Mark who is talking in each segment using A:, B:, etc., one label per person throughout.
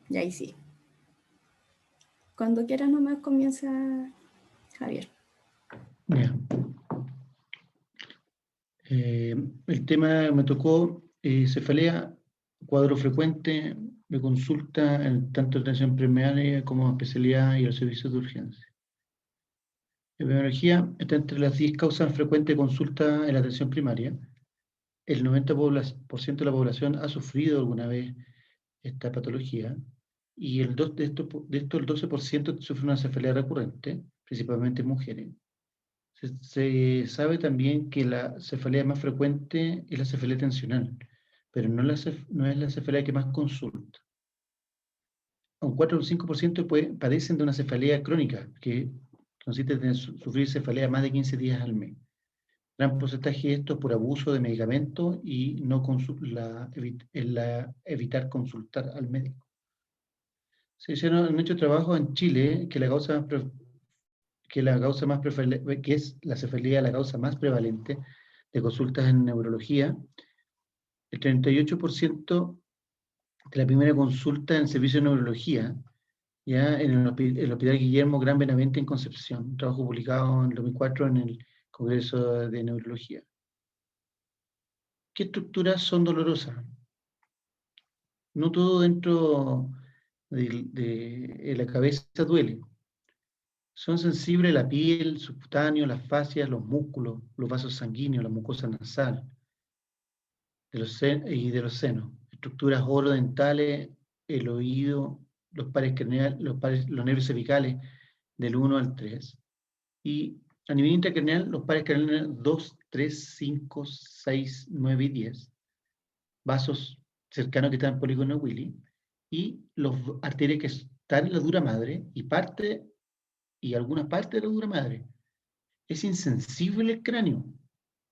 A: Y ahí sí. Cuando quieras nomás comienza, Javier.
B: Ya. El tema me tocó cefalea, cuadro frecuente de consulta en tanto atención primaria como especialidad y los servicios de urgencia. Epidemiología está entre las 10 causas frecuentes de consulta en la atención primaria. El 90% de la población ha sufrido alguna vez esta patología y de esto el 12% sufre una cefalea recurrente, principalmente en mujeres. Se sabe también que la cefalea más frecuente es la cefalea tensional, pero no es la cefalea que más consulta. Un 4 o un 5% padecen de una cefalea crónica, que consiste en sufrir cefalea más de 15 días al mes. Gran porcentaje de esto es por abuso de medicamentos y no evitar consultar al médico. Se hicieron muchos trabajos en Chile que que es la cefalea la causa más prevalente de consultas en neurología. El 38% de la primera consulta en servicio de neurología, ya en el Hospital Guillermo Gran Benavente en Concepción, un trabajo publicado en 2004 en el Congreso de Neurología. ¿Qué estructuras son dolorosas? No todo dentro de la cabeza duele. Son sensibles la piel, subcutáneo, las fascias, los músculos, los vasos sanguíneos, la mucosa nasal y de los senos. Estructuras orodentales, el oído, los nervios cervicales del 1 al 3. Y a nivel intracraneal, los pares craneales 2, 3, 5, 6, 9 y 10. Vasos cercanos que están en polígono Willy. Y los arterias que están en la dura madre y alguna parte de la dura madre. Es insensible el cráneo,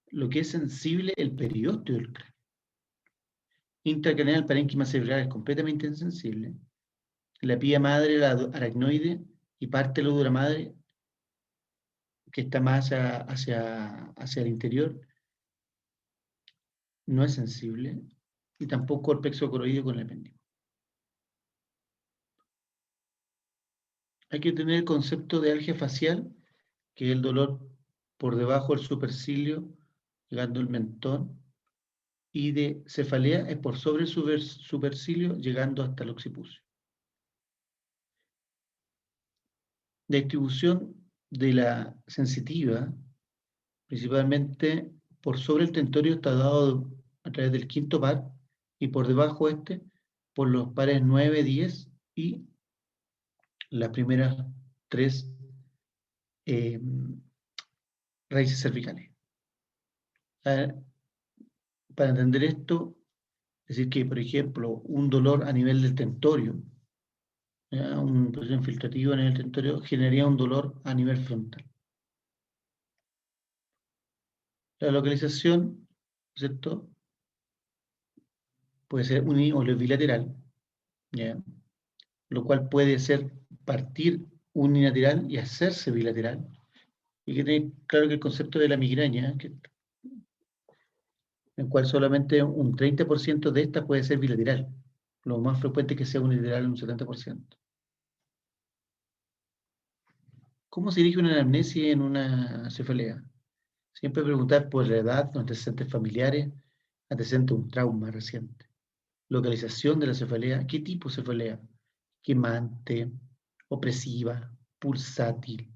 B: lo que es sensible el periósteo del cráneo. Intracraneal parénquima cerebral es completamente insensible. La pía madre, la aracnoide y parte de la dura madre, que está más hacia el interior, no es sensible. Y tampoco el plexo coroideo con el apéndice. Hay que tener el concepto de algia facial, que es el dolor por debajo del supercilio, llegando al mentón, y de cefalea es por sobre el supercilio, llegando hasta el occipucio. La distribución de la sensitiva, principalmente por sobre el tentorio, está dado a través del quinto par, y por debajo por los pares 9, 10 y las primeras 3 raíces cervicales. Para entender esto, es decir que, por ejemplo, un dolor a nivel del tentorio, un proceso infiltrativo a nivel del tentorio, generaría un dolor a nivel frontal. La localización, ¿cierto? Puede ser uni o bilateral, ¿ya? Lo cual puede ser partir unilateral y hacerse bilateral. Y que tener claro que el concepto de la migraña, en el cual solamente un 30% de esta puede ser bilateral. Lo más frecuente es que sea unilateral un 70%. ¿Cómo se dirige una anamnesis en una cefalea? Siempre preguntar por la edad, los antecedentes familiares, antecedentes de un trauma reciente. Localización de la cefalea, ¿qué tipo de cefalea? Quemante, opresiva, pulsátil.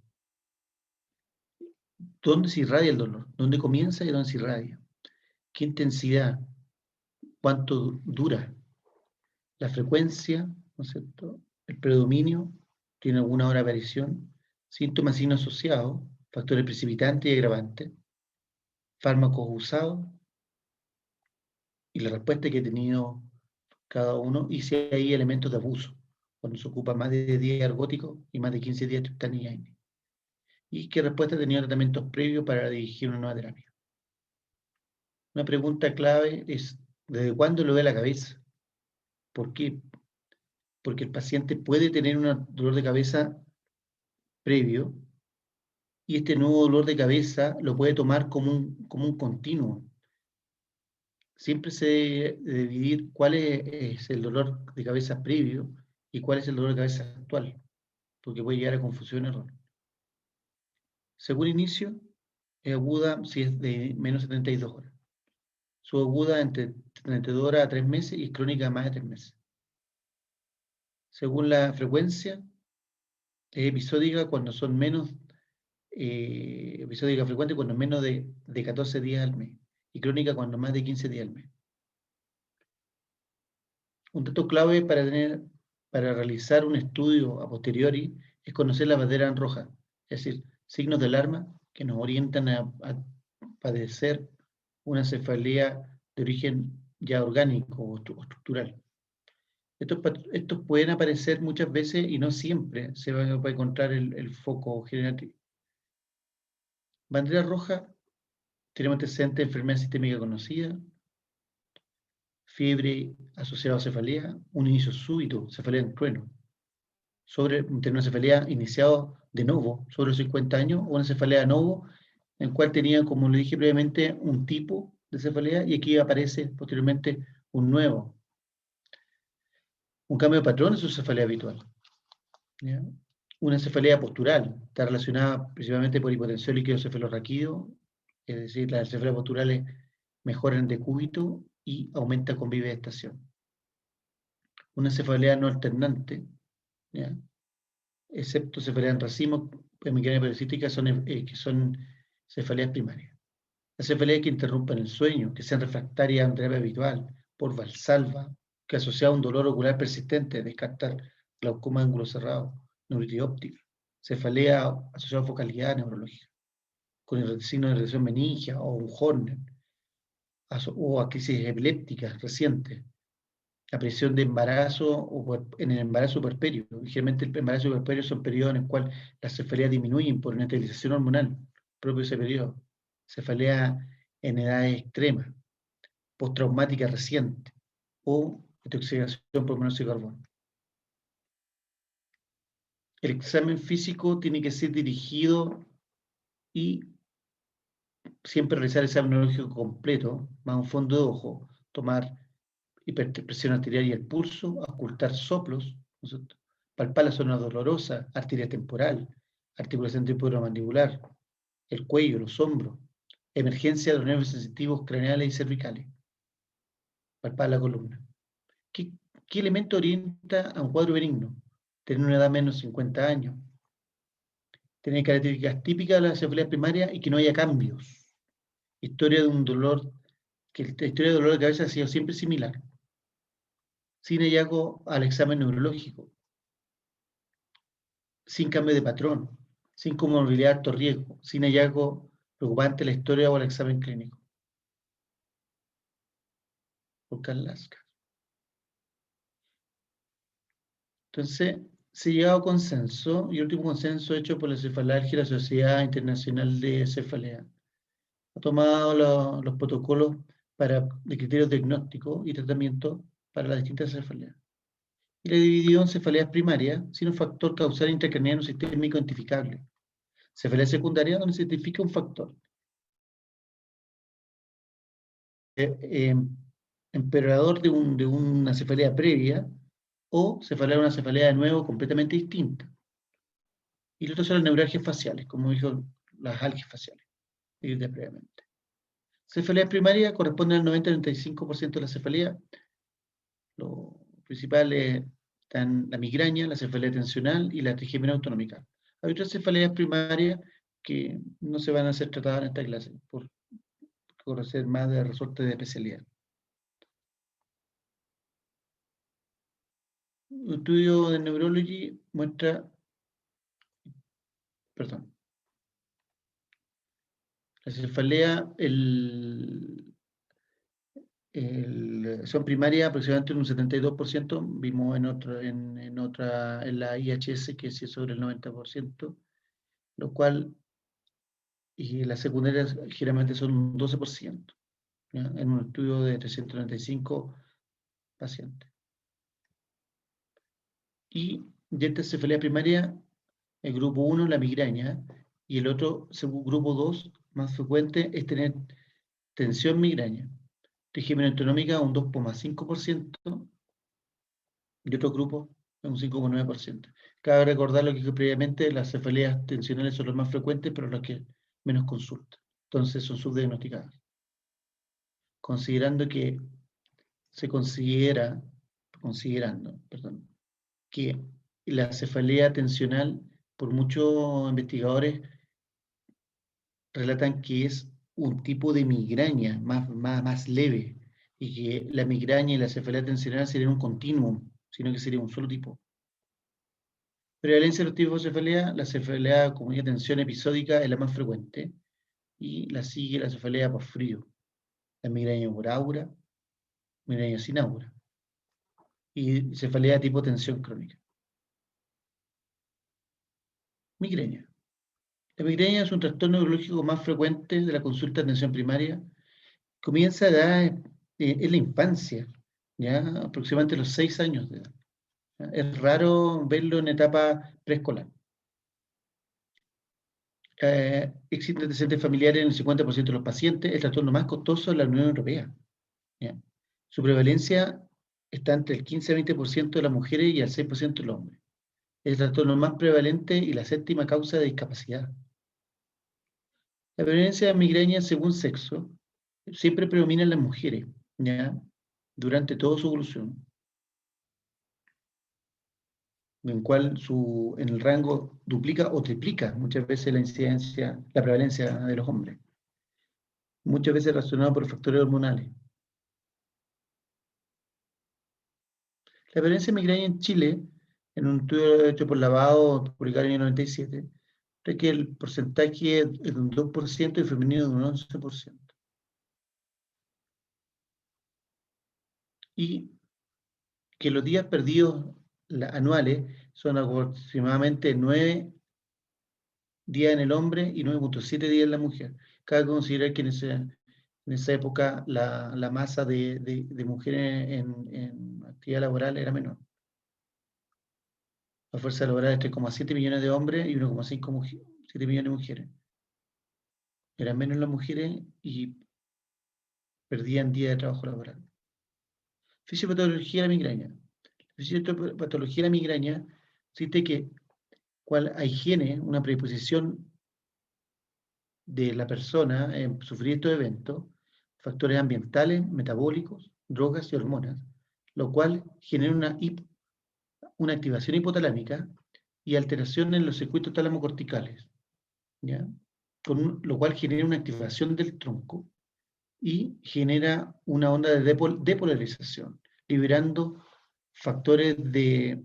B: ¿Dónde se irradia el dolor? ¿Dónde comienza y dónde se irradia? ¿Qué intensidad? ¿Cuánto dura? La frecuencia, ¿no es cierto? El predominio, ¿tiene alguna hora de aparición? Síntomas signos asociados, factores precipitantes y agravantes, fármacos usados y la respuesta que ha tenido cada uno, y si hay elementos de abuso, cuando se ocupa más de 10 ergóticos y más de 15 días triptaniaine. Y qué respuesta ha tenido tratamientos previos para dirigir una nueva terapia. Una pregunta clave es, ¿desde cuándo lo ve la cabeza? ¿Por qué? Porque el paciente puede tener un dolor de cabeza previo y este nuevo dolor de cabeza lo puede tomar como un continuo. Siempre se debe dividir cuál es el dolor de cabeza previo y cuál es el dolor de cabeza actual, porque puede llegar a confusión y error. Según inicio, es aguda si es de menos de 72 horas. Subaguda entre 32 horas a 3 meses y crónica más de 3 meses. Según la frecuencia, es episódica cuando son menos, episódica frecuente cuando es menos de 14 días al mes y crónica cuando más de 15 días al mes. Un dato clave para realizar un estudio a posteriori es conocer la bandera en roja, es decir, signos de alarma que nos orientan a padecer una cefalea de origen ya orgánico o estructural. Estos pueden aparecer muchas veces y no siempre se va a encontrar el foco generativo. Bandera roja, tenemos antecedentes de enfermedad sistémica conocida, fiebre asociada a cefalea, un inicio súbito, cefalea en trueno, tener una cefalea iniciado de novo, sobre los 50 años, o una cefalea de novo, en el cual tenía, como le dije previamente, un tipo de cefalea, y aquí aparece posteriormente un nuevo. Un cambio de patrón es su cefalea habitual. ¿Ya? Una cefalea postural, está relacionada principalmente por hipotensión líquido cefalorraquídeo, es decir, las cefaleas posturales mejoran en decúbito y aumenta con bivegetación. Una cefalea no alternante, ¿ya? Excepto cefalea en racimo, migraña paroxística, que son cefaleas primarias. Las cefaleas que interrumpen el sueño, que sean refractarias a una terapia habitual, por Valsalva, que asociada a un dolor ocular persistente, descartar glaucoma de ángulo cerrado, neuritis óptica, cefalea asociada a focalidad neurológica, con el signo de irradiación meningia o un Horner, o a crisis epilépticas recientes, aparición de embarazo o en el embarazo puerperio. Generalmente el embarazo puerperio son periodos en el cual las cefaleas disminuyen por una estabilización hormonal, propio de ese periodo. Cefalea en edades extremas, postraumática reciente o intoxicación por monóxido de carbono. El examen físico tiene que ser dirigido y siempre realizar el examen neurológico completo, más un fondo de ojo, tomar presión arterial y el pulso, ocultar soplos, ¿no es cierto? Palpar la zona dolorosa, arteria temporal, articulación temporomandibular, el cuello, los hombros, emergencia de los nervios sensitivos craneales y cervicales, palpar la columna. ¿Qué elemento orienta a un cuadro benigno? Tener una edad menos de 50 años, tener características típicas de la cefalea primaria y que no haya cambios. Historia de un dolor, que la historia de dolor de cabeza ha sido siempre similar, sin hallazgo al examen neurológico, sin cambio de patrón, sin comorbilidad de alto riesgo, sin hallazgo preocupante en la historia o el examen clínico. Por Karlaska. Entonces, se ha llegado a consenso, y el último consenso hecho por la Cefalalgia, la Sociedad Internacional de Cefalea. Ha tomado los protocolos de criterios diagnósticos y tratamiento para las distintas cefaleas. Y la dividió en cefaleas primarias, sin un factor causal intracraniano sistémico identificable. Cefalea secundaria, donde se identifica un factor. Empeorador de una cefalea previa, o cefalea una cefalea de nuevo completamente distinta. Y los otros son las neuralgias faciales, como dijo, las algias faciales, previamente. Cefalea primaria corresponde al 90-95% de la cefalea. Los principales están la migraña, la cefalea tensional y la trigémina autonómica. Hay otras cefaleas primarias que no se van a ser tratadas en esta clase, por conocer más de resorte de especialidad. Un estudio de Neurology muestra, perdón, la cefalea, son primarias aproximadamente un 72%, vimos en la IHS que es sobre el 90%, lo cual, y las secundarias generalmente son un 12%, ¿ya? En un estudio de 395 pacientes. Y de esta cefalea primaria, el grupo 1, la migraña, y el otro, grupo 2, más frecuente, es tener tensión migraña. Trigémina autonómica un 2,5%, y otro grupo un 5,9%. Cabe recordar lo que dije previamente, las cefaleas tensionales son las más frecuentes, pero las que menos consultan. Entonces son subdiagnosticadas. Considerando que considerando, que la cefalea tensional, por muchos investigadores relatan que es un tipo de migraña más leve, y que la migraña y la cefalea tensional serían un continuum, sino que sería un solo tipo. Prevalencia de los tipos de cefalea, la cefalea con una tensión episódica es la más frecuente, y la sigue la cefalea por frío, la migraña por aura, migraña sin aura, y cefalea tipo tensión crónica. Migraña. La migraña es un trastorno neurológico más frecuente de la consulta de atención primaria. Comienza a edad en la infancia, ya aproximadamente los 6 años de edad. ¿Ya? Es raro verlo en etapa preescolar. Existen antecedentes familiares en el 50% de los pacientes, el trastorno más costoso de la Unión Europea. ¿Ya? Su prevalencia está entre el 15 a 20% de las mujeres y el 6% de los hombres. Es el trastorno más prevalente y la séptima causa de discapacidad. La prevalencia de migraña según sexo siempre predomina en las mujeres, ¿ya? Durante toda su evolución, en el rango duplica o triplica muchas veces la prevalencia de los hombres, muchas veces relacionado por factores hormonales. La prevalencia de migraña en Chile, en un estudio hecho por Lavado, publicado en el 97, es que el porcentaje es de un 2% y femenino de un 11%. Y que los días perdidos anuales son aproximadamente 9 días en el hombre y 9,7 días en la mujer. Cabe considerar que en esa época la masa de mujeres en actividad laboral era menor. La fuerza laboral es 3,7 millones de hombres y 1,7 millones de mujeres. Eran menos las mujeres y perdían días de trabajo laboral. Fisiopatología de la migraña. La fisiopatología de la migraña existe que hay genes, una predisposición de la persona en sufrir estos eventos, factores ambientales, metabólicos, drogas y hormonas, lo cual genera una activación hipotalámica y alteración en los circuitos tálamo-corticales, ¿ya? Lo cual genera una activación del tronco y genera una onda de depolarización, liberando factores de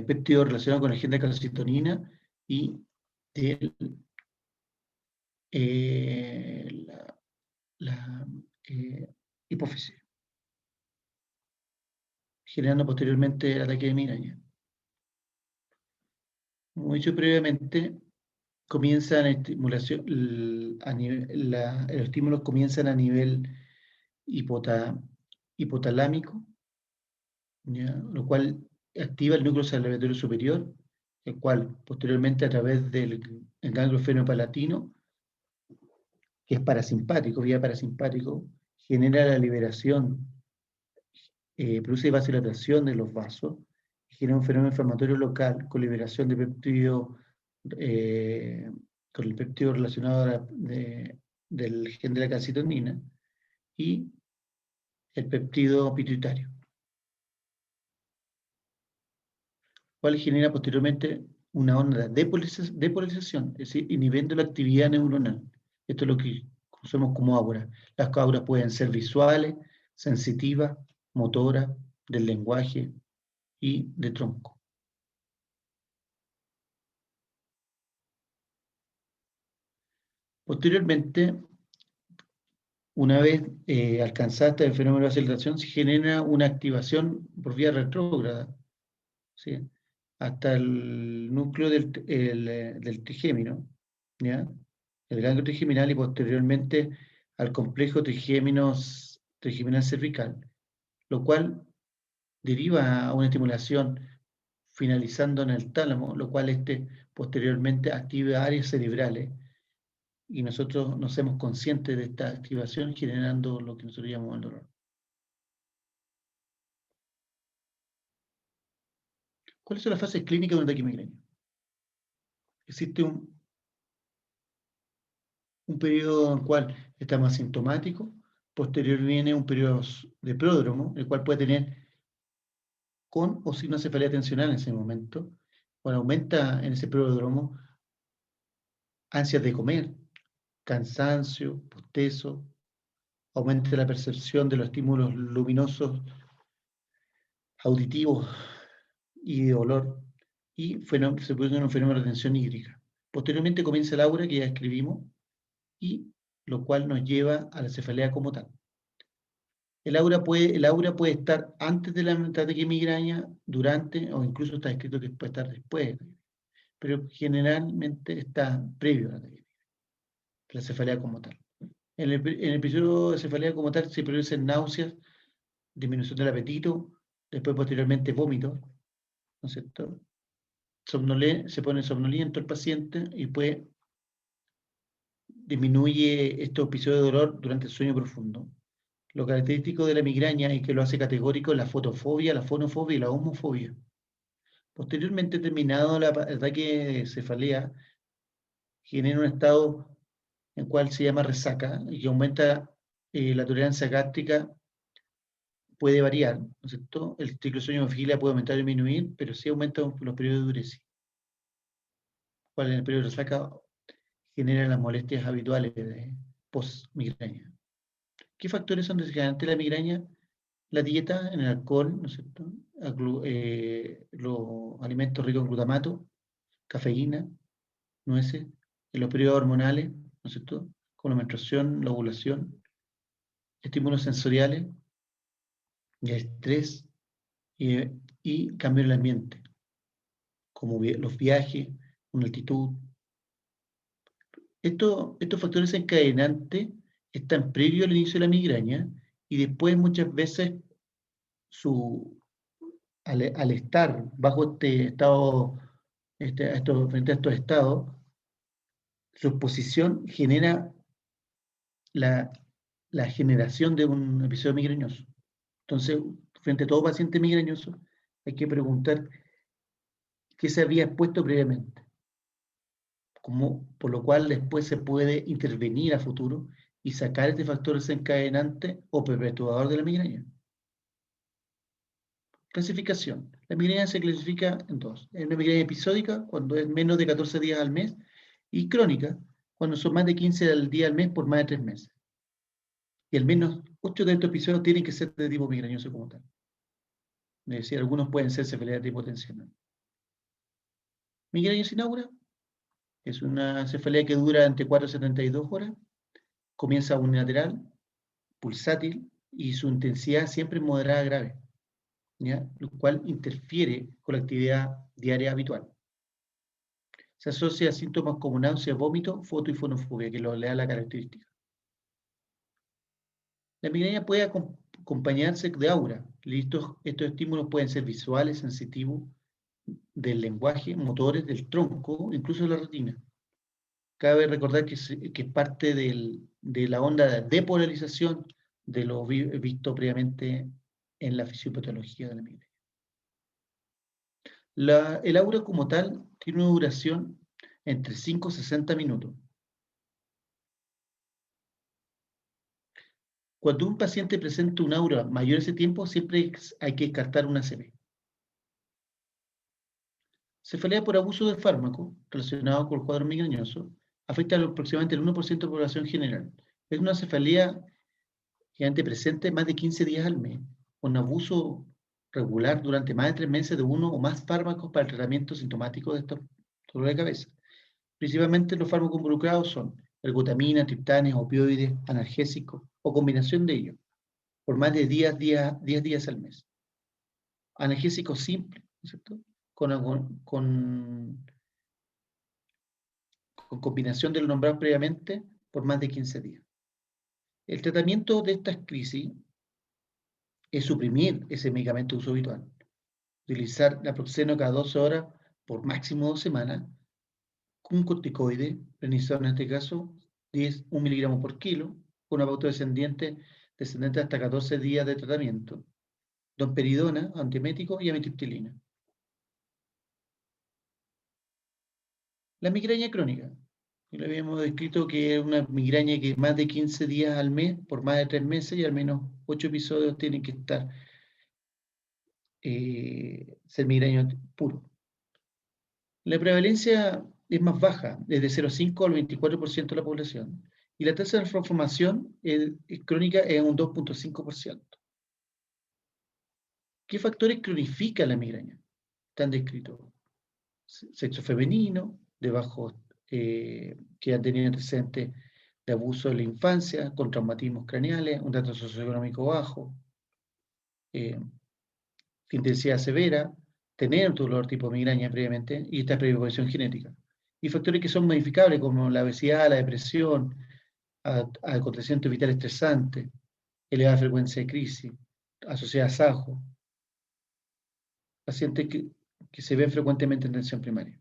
B: péptidos relacionados con el gen de calcitonina y de la hipófisis, generando posteriormente el ataque de migraña. Como he dicho previamente, comienza la estimulación, los estímulos comienzan a nivel hipotalámico, ¿ya? Lo cual activa el núcleo salivatorio superior, el cual posteriormente a través del ganglio fenopalatino, que es parasimpático, vía parasimpático, genera la liberación, produce vasodilatación de los vasos, genera un fenómeno inflamatorio local con liberación de péptido, con el péptido relacionado del gen de la calcitonina y el péptido pituitario, cual genera posteriormente una onda de depolarización, es decir, inhibiendo la actividad neuronal. Esto es lo que conocemos como auras. Las auras pueden ser visuales, sensitivas, motoras, del lenguaje y de tronco. Posteriormente, una vez alcanzada este fenómeno de aceleración, se genera una activación por vía retrógrada, ¿sí? Hasta el núcleo del trigémino, ¿ya? El ganglio trigeminal y posteriormente al complejo trigeminal cervical, lo cual deriva a una estimulación finalizando en el tálamo, lo cual posteriormente activa áreas cerebrales y nosotros nos hacemos conscientes de esta activación generando lo que nosotros llamamos el dolor. ¿Cuáles son las fases clínicas de un ataque migraña? Existe un periodo en el cual está más sintomático, posterior viene un periodo de pródromo, el cual puede tener con o sin una cefalea tensional en ese momento. Cuando aumenta en ese pródromo ansias de comer, cansancio, bostezo, aumenta la percepción de los estímulos luminosos, auditivos y de olor, y se produce un fenómeno de tensión hídrica. Posteriormente comienza el aura que ya escribimos, y lo cual nos lleva a la cefalea como tal. El aura puede estar antes de la ataque de migraña, durante, o incluso está escrito que puede estar después, pero generalmente está previo al ataque, la cefalea como tal. En el episodio de cefalea como tal se producen náuseas, disminución del apetito, después posteriormente vómitos, ¿no es cierto? Se pone somnoliento el paciente y pues disminuye estos episodios de dolor durante el sueño profundo. Lo característico de la migraña y que lo hace categórico es la fotofobia, la fonofobia y la homofobia. Posteriormente, terminado el ataque de cefalea, genera un estado en cual se llama resaca y que aumenta la tolerancia gástrica, puede variar, ¿no es cierto? El ciclo de sueño de vigilia puede aumentar o disminuir, pero sí aumenta los periodos de diuresis, cual en el periodo de resaca genera las molestias habituales de post-migraña. ¿Qué factores son desencadenantes de la migraña? La dieta en el alcohol, ¿no es cierto? Los alimentos ricos en glutamato, cafeína, nueces, en los periodos hormonales, ¿no es cierto? Como la menstruación, la ovulación, estímulos sensoriales, y estrés y cambio en el ambiente, como los viajes, una altitud. Estos factores desencadenantes están previo al inicio de la migraña y después muchas veces al estar bajo este estado, frente a estos estados, su exposición genera la, la generación de un episodio migrañoso. Entonces, frente a todo paciente migrañoso, hay que preguntar qué se había expuesto previamente, por lo cual después se puede intervenir a futuro y sacar este factor desencadenante o perpetuador de la migraña. Clasificación. La migraña se clasifica en dos. Es una migraña episódica, cuando es menos de 14 días al mes, y crónica, cuando son más de 15 días al mes por más de 3 meses. Y al menos 8 de estos episodios tienen que ser de tipo migrañoso como tal. Es decir, algunos pueden ser cefalea de tipo tensional. Migraña sin aura es una cefalea que dura entre 4 y 72 horas. Comienza unilateral, pulsátil, y su intensidad siempre es moderada a grave, ¿ya? Lo cual interfiere con la actividad diaria habitual. Se asocia a síntomas como náusea, vómito, foto y fonofobia, que le da la característica. La migraña puede acompañarse de aura. Estos estímulos pueden ser visuales, sensitivos, del lenguaje, motores, del tronco, incluso de la retina. Cabe recordar que es parte de la onda de depolarización de lo visto previamente en la fisiopatología de la migraña. El aura como tal tiene una duración entre 5 y 60 minutos. Cuando un paciente presenta un aura mayor a ese tiempo, siempre hay que descartar una ACV. Cefalea por abuso de fármaco relacionado con el cuadro migrañoso afecta aproximadamente el 1% de la población general. Es una cefalea generalmente presente más de 15 días al mes, con abuso regular durante más de 3 meses de uno o más fármacos para el tratamiento sintomático de estos dolores de cabeza. Principalmente los fármacos involucrados son ergotamina, triptanes, opioides, analgésicos o combinación de ellos, por más de 10 días al mes. Analgésicos simples, ¿no es cierto? Con combinación de lo nombrado previamente por más de 15 días. El tratamiento de estas crisis es suprimir ese medicamento de uso habitual. Utilizar naproxeno cada 12 horas por máximo 2 semanas, con un corticoide, prednisona en este caso, 1 miligramo por kilo, con una pauta descendente hasta 14 días de tratamiento. Domperidona, antiemético, y amitriptilina. La migraña crónica. Lo habíamos descrito que es una migraña que más de 15 días al mes, por más de 3 meses, y al menos 8 episodios tienen que estar, ser migraña puro. La prevalencia es más baja, desde 0,5 al 24% de la población, y la tasa de transformación crónica es un 2,5%. ¿Qué factores cronifican la migraña? Están descritos: sexo femenino, que han tenido antecedentes de abuso en la infancia, con traumatismos craneales, un dato socioeconómico bajo, intensidad severa, tener un dolor tipo migraña previamente, y esta predisposición genética. Y factores que son modificables, como la obesidad, la depresión, acontecimientos vitales estresantes, elevada frecuencia de crisis, asociadas a SAJO, pacientes que se ven frecuentemente en atención primaria.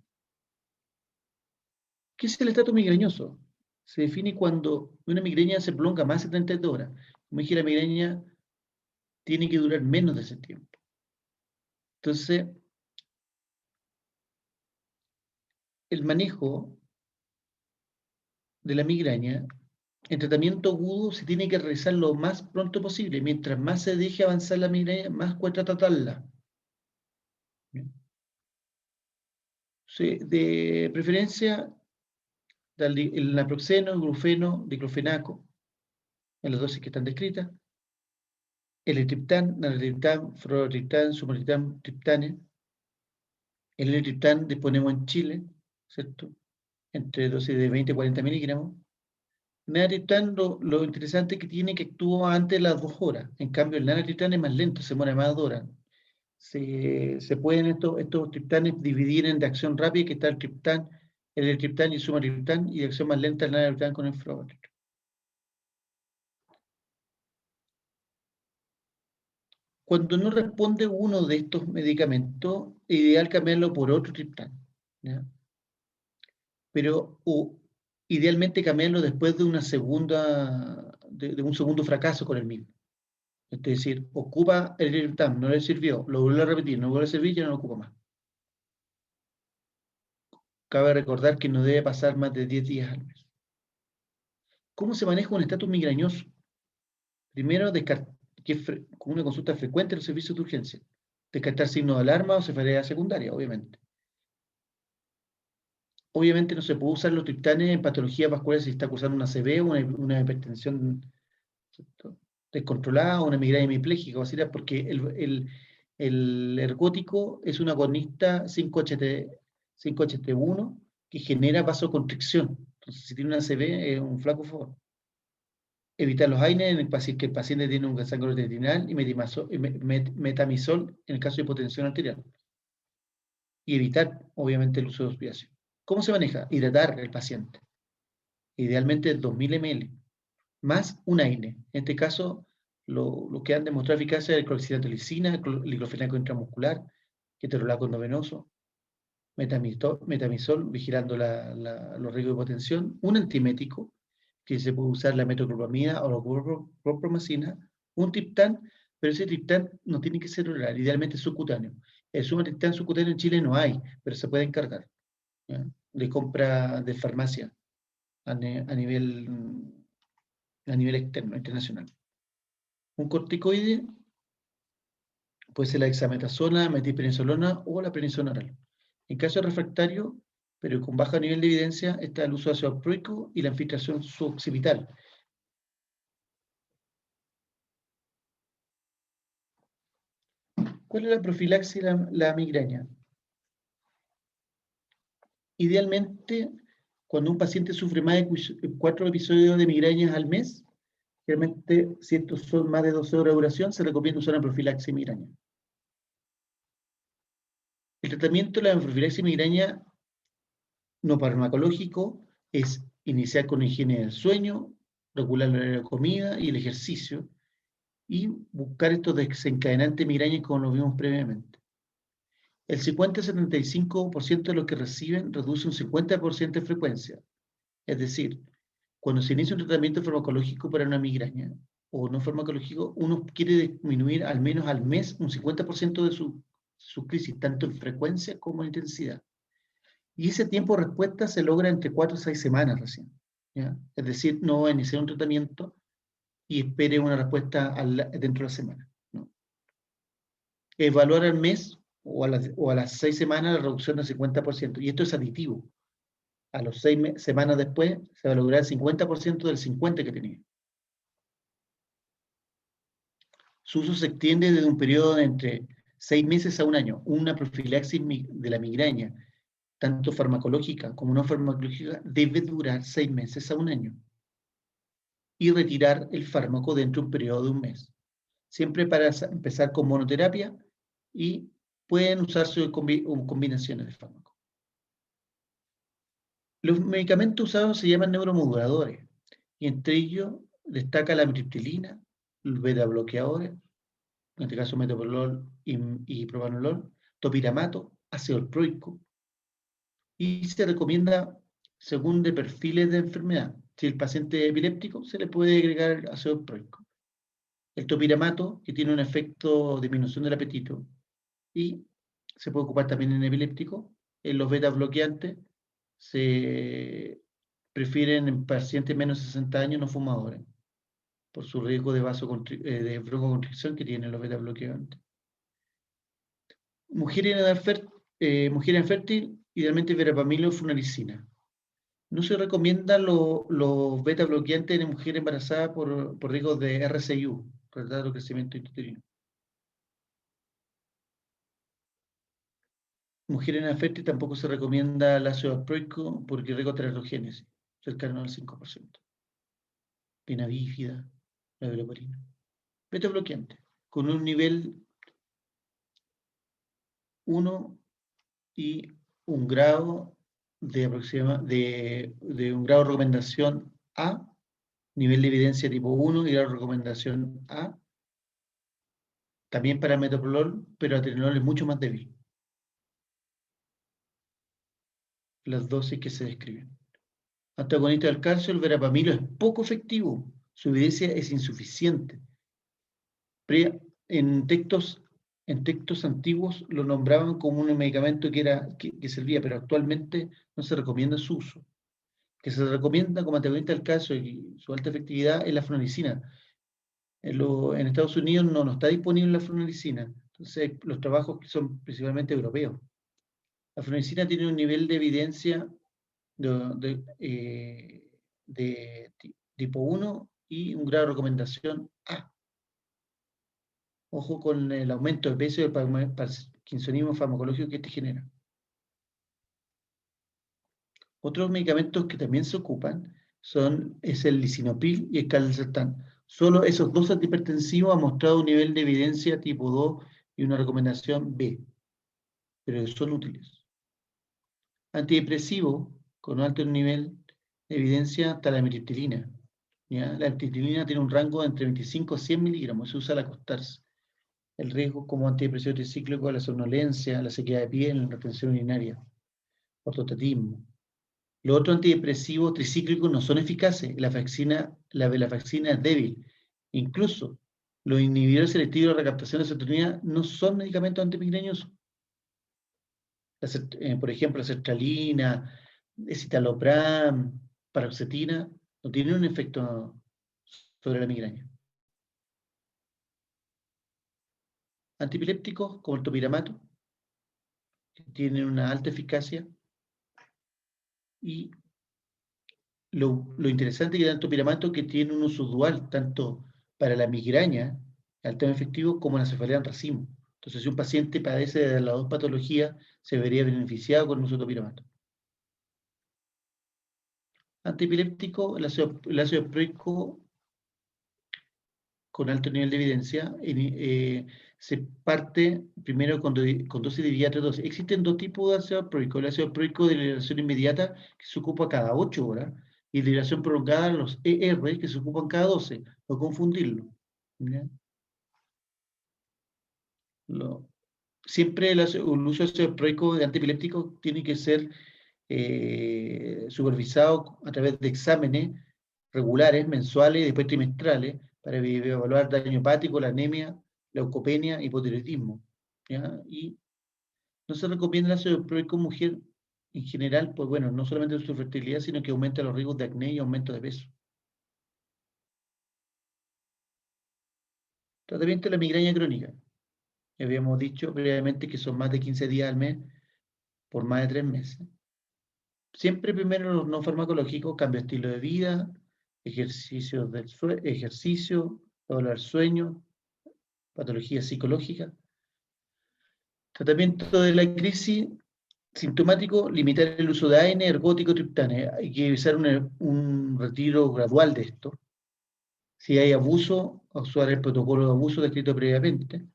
B: ¿Qué es el estatus migrañoso? Se define cuando una migraña se prolonga más de 32 horas. Como dije, la migraña tiene que durar menos de ese tiempo. Entonces, el manejo de la migraña, en tratamiento agudo, se tiene que realizar lo más pronto posible. Mientras más se deje avanzar la migraña, más cuesta tratarla. De preferencia, el naproxeno, el ibuprofeno, diclofenaco, en las dosis que están descritas, el triptán, naratriptán, fluorotriptán, sumatriptán, triptane. El triptán disponemos en Chile, ¿cierto? Entre dosis de 20 a 40 miligramos. Naratriptán, lo interesante es que tiene que actuar antes de las 2 horas. En cambio, el naratriptán es más lento, se muere más de 2 horas. Se pueden estos triptanes dividir en de acción rápida, que está el triptán, el triptán y el sumatriptán, y de acción más lenta el naratriptán con el fluorotriptán. Cuando no responde uno de estos medicamentos, es ideal cambiarlo por otro triptán, ¿ya? Pero idealmente cambiarlo después de de un segundo fracaso con el mismo. Es decir, ocupa el triptán, no le sirvió, lo vuelve a repetir, no vuelve a servir, ya no lo ocupa más. Cabe recordar que no debe pasar más de 10 días al mes. ¿Cómo se maneja un estatus migrañoso? Primero, con una consulta frecuente en los servicios de urgencia. Descartar signos de alarma o cefalea secundaria, obviamente. Obviamente no se puede usar los triptanes en patologías vasculares si está cursando una CB o una hipertensión, ¿cierto?, descontrolada, o una migraña hemipléjica, o así, porque el ergótico es un agonista 5-HT1 que genera vasoconstricción. Entonces, si tiene una CB, es un flaco favor. Evitar los AINES en el paciente, que el paciente tiene un sangrado intestinal, y metamisol en el caso de hipotensión arterial. Y evitar, obviamente, el uso de hospitalización. ¿Cómo se maneja? Hidratar al paciente. Idealmente 2000 ml, más un AINE. En este caso, lo que han demostrado eficacia es el clorxidratolicina, el diclofenaco intramuscular, ketorolaco endovenoso, metamisol, vigilando los riesgos de hipotensión, un antiemético, que se puede usar la metoclopramida o la chlorpromazina, un triptán, pero ese triptán no tiene que ser oral, idealmente subcutáneo. El sumatriptán subcutáneo en Chile no hay, pero se puede encargar, ¿ya?, de compra de farmacia a nivel externo, internacional. Un corticoide puede ser la dexametasona, metilprednisolona o la prednisona oral. En caso de refractario, pero con bajo nivel de evidencia, está el uso de ácido valproico y la infiltración suboccipital. ¿Cuál es la profilaxis de la migraña? Idealmente, cuando un paciente sufre más de 4 episodios de migrañas al mes, realmente, si estos son más de 12 horas de duración, se recomienda usar una profilaxis migraña. El tratamiento de la profilaxis migraña no farmacológico es iniciar con higiene del sueño, regular la hora de comida y el ejercicio, y buscar estos desencadenantes de migraña como lo vimos previamente. El 50-75% de los que reciben reduce un 50% de frecuencia. Es decir, cuando se inicia un tratamiento farmacológico para una migraña o no farmacológico, uno quiere disminuir al menos al mes un 50% de su crisis, tanto en frecuencia como en intensidad. Y ese tiempo de respuesta se logra entre 4 y 6 semanas recién, ¿ya? Es decir, no va a iniciar un tratamiento y espere una respuesta dentro de la semana, ¿no? Evaluar al mes o a las 6 semanas la reducción del 50%. Y esto es aditivo. A las 6 semanas después se va a lograr el 50% del 50% que tenía. Su uso se extiende desde un periodo de entre 6 meses a un año. Una profilaxis de la migraña, tanto farmacológica como no farmacológica, debe durar 6 meses a un año. Y retirar el fármaco dentro de un periodo de un mes. Siempre para empezar con monoterapia y pueden usarse combinaciones de fármacos. Los medicamentos usados se llaman neuromoduladores y entre ellos destaca la amitriptilina, los beta bloqueadores, en este caso metoprolol y propanolol, topiramato, ácido valproico, y se recomienda según de perfiles de enfermedad. Si el paciente es epiléptico, se le puede agregar ácido valproico. El topiramato, que tiene un efecto de disminución del apetito, y se puede ocupar también en epiléptico. En los beta bloqueantes se prefieren en pacientes menos de 60 años no fumadores, por su riesgo de broncoconstricción que tienen los beta bloqueantes. Mujeres en fértil, idealmente verapamil o flunarizina. No se recomiendan los beta bloqueantes en mujeres embarazadas por riesgos de RCIU, retardo crecimiento intrauterino. Mujeres en fértil tampoco se recomienda el ácido valproico porque riesgo de teratogénesis, cercano al 5%. Pena bífida, la veloparina. Beta bloqueante, con un nivel 1 y un grado de un grado de recomendación A, nivel de evidencia tipo 1 y grado de recomendación A, también para metoprolol, pero atenolol es mucho más débil. Las dosis que se describen. Antagonista del calcio, el verapamilo es poco efectivo, su evidencia es insuficiente. En textos antiguos lo nombraban como un medicamento que servía, pero actualmente no se recomienda su uso. Que se recomienda como antagonista del calcio y su alta efectividad es la flunarizina. En Estados Unidos no está disponible la flunarizina, entonces los trabajos son principalmente europeos. La flunarizina tiene un nivel de evidencia de tipo 1 y un grado de recomendación A. Ojo con el aumento de peso y el parkinsonismo farmacológico que este genera. Otros medicamentos que también se ocupan es el lisinopril y el calcertán. Solo esos dos antihipertensivos han mostrado un nivel de evidencia tipo 2 y una recomendación B, pero son útiles. Antidepresivo con alto nivel de evidencia está la amitriptilina. ¿Ya? La amitriptilina tiene un rango de entre 25 a 100 miligramos, se usa al acostarse. El riesgo como antidepresivo tricíclico de la somnolencia, la sequedad de piel, la retención urinaria, ortotatismo. Los otros antidepresivos tricíclicos no son eficaces. La venlafaxina es débil. Incluso los inhibidores selectivos de recaptación de serotonina no son medicamentos antimigrañosos. Por ejemplo, la sertralina, escitalopram, paroxetina, no tienen un efecto sobre la migraña. Antipilépticos como el topiramato, que tienen una alta eficacia, y lo interesante que da el topiramato es que tiene un uso dual, tanto para la migraña, altamente efectivo, como la cefalea en racimo. Entonces, si un paciente padece de las dos patologías, se vería beneficiado con el uso de topiramato. Antiepiléptico, el ácido valproico con alto nivel de evidencia, se parte primero con dosis de diaria dosis. Existen dos tipos de ácido valproico. El ácido valproico de liberación inmediata, que se ocupa cada 8 horas, y liberación prolongada, los ER, que se ocupan cada 12. No confundirlo. ¿Ya? Siempre el uso de ácido valproico de antiepiléptico tiene que ser supervisado a través de exámenes regulares, mensuales y después trimestrales, para evaluar daño hepático, la anemia, leucopenia, hipotiroidismo. ¿Ya? Y no se recomienda el ácido valproico en mujer en general, pues bueno, no solamente su fertilidad, sino que aumenta los riesgos de acné y aumento de peso. Tratamiento de la migraña crónica. Ya habíamos dicho previamente que son más de 15 días al mes por más de 3 meses. Siempre primero los no farmacológicos, cambio de estilo de vida, ejercicio, hablar sueño, patología psicológica. Tratamiento de la crisis sintomático, limitar el uso de AINE, ergótico, triptane. Hay que realizar un retiro gradual de esto. Si hay abuso, usar el protocolo de abuso descrito previamente.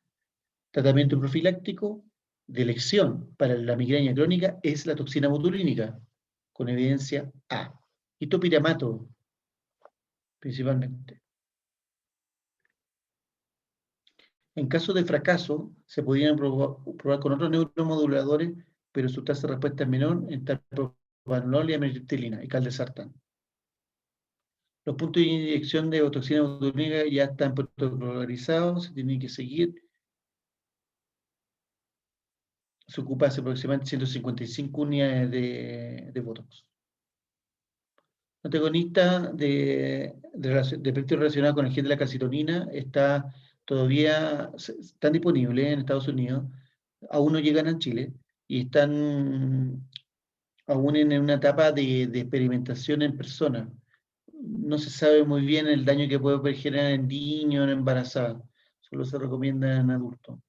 B: Tratamiento profiláctico de elección para la migraña crónica es la toxina botulínica, con evidencia A. Y topiramato, principalmente. En caso de fracaso, se podrían probar con otros neuromoduladores, pero su tasa de respuesta es menor en propranolol y amitriptilina y caldesartán. Los puntos de inyección de toxina botulínica ya están protocolarizados, se tienen que seguir. Se ocupa aproximadamente 155 unidades de Botox. Antagonista de efectos relacionados con el gen de la calcitonina están disponibles en Estados Unidos, aún no llegan a Chile y están aún en una etapa de experimentación en personas. No se sabe muy bien el daño que puede generar en niños o en embarazadas, solo se recomienda en adultos,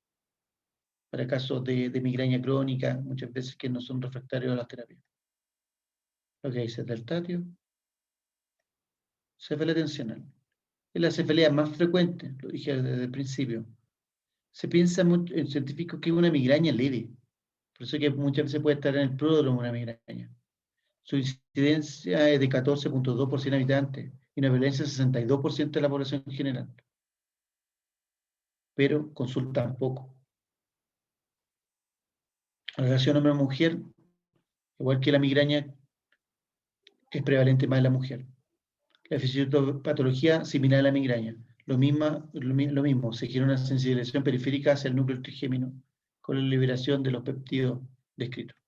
B: para casos de migraña crónica, muchas veces que no son refractarios a las terapias. Lo que dice del tatio. Cefalea tensional. Es la cefalea más frecuente, lo dije desde el principio. Se piensa mucho en científicos que es una migraña leve. Por eso que muchas veces puede estar en el pródromo una migraña. Su incidencia es de 14.2 por 100 habitantes y una prevalencia de 62% de la población en general. Pero consultan poco. La relación hombre-mujer, igual que la migraña, es prevalente más en la mujer. La fisiopatología similar a la migraña. Lo mismo, se genera una sensibilización periférica hacia el núcleo trigémino con la liberación de los péptidos descritos.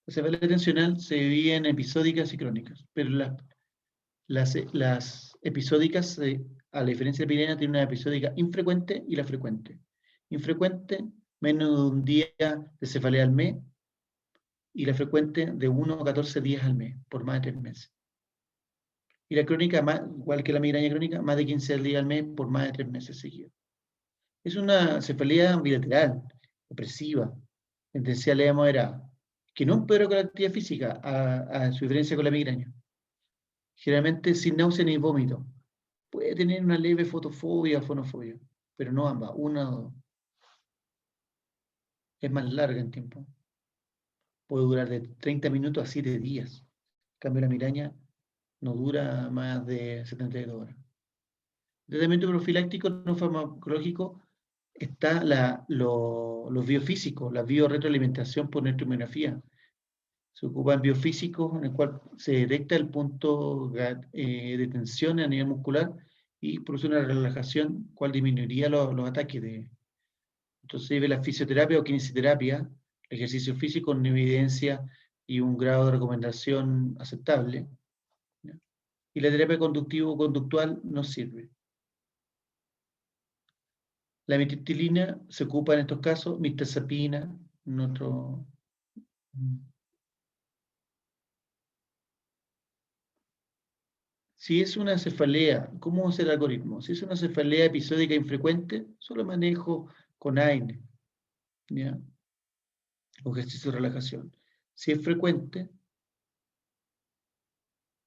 B: La cefalea tensional se divide en episódicas y crónicas, pero las episódicas, a la diferencia de la migraña, tienen una episódica infrecuente y la frecuente. Infrecuente, menos de un día de cefalea al mes, y la frecuente de 1 a 14 días al mes, por más de 3 meses. Y la crónica, igual que la migraña crónica, más de 15 días al mes por más de 3 meses seguidos. Es una cefalea bilateral, opresiva, tendencial leve moderada, que no empeora con la actividad física, a su diferencia con la migraña. Generalmente sin náusea ni vómito. Puede tener una leve fotofobia o fonofobia, pero no ambas, una o dos. Es más larga en tiempo. Puede durar de 30 minutos a 7 días. En cambio, la migraña no dura más de 72 horas. El tratamiento profiláctico no farmacológico está los biofísicos, la biorretroalimentación por neurotomografía. Se ocupan biofísicos en el cual se detecta el punto de tensión a nivel muscular y produce una relajación, cual disminuiría los ataques. Entonces se ve la fisioterapia o kinesioterapia, ejercicio físico con evidencia y un grado de recomendación aceptable. ¿Ya? Y la terapia conductivo-conductual no sirve. La amitriptilina se ocupa en estos casos, mirtazapina, Si es una cefalea, ¿cómo es el algoritmo? Si es una cefalea episódica infrecuente, solo manejo con AINE, ¿ya? O ejercicio de relajación. Si es frecuente,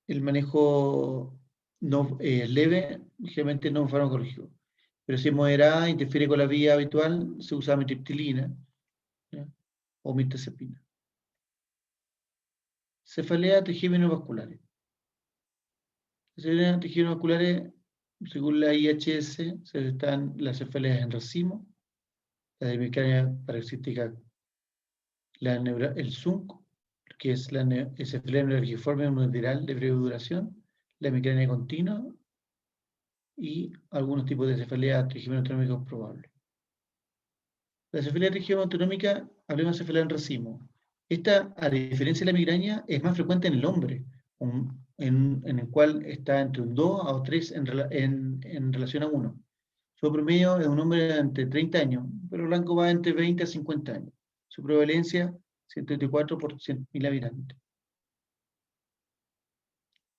B: el manejo no, leve, generalmente no farmacológico. Pero si es moderada, interfiere con la vía habitual, se usa amitriptilina, ¿ya? O mirtazapina. Cefalea trigéminos vasculares. Cefalea trigéminos vasculares, según la IHS, están las cefaleas en racimo, la de migraña paroxística, el ZUNC, que es la cefalea neuralgiforme unilateral de breve duración, la migraña continua y algunos tipos de cefalea trigémino probables. La cefalea trigémino autonómica, hablemos de cefalea en racimo, Esta, a diferencia de la migraña, es más frecuente en el hombre, en el cual está entre un 2 a 3 en relación a 1. Su promedio es un hombre de entre 30 años, pero el rango va entre 20 a 50 años. Su prevalencia, 74 por 100.000 habitantes.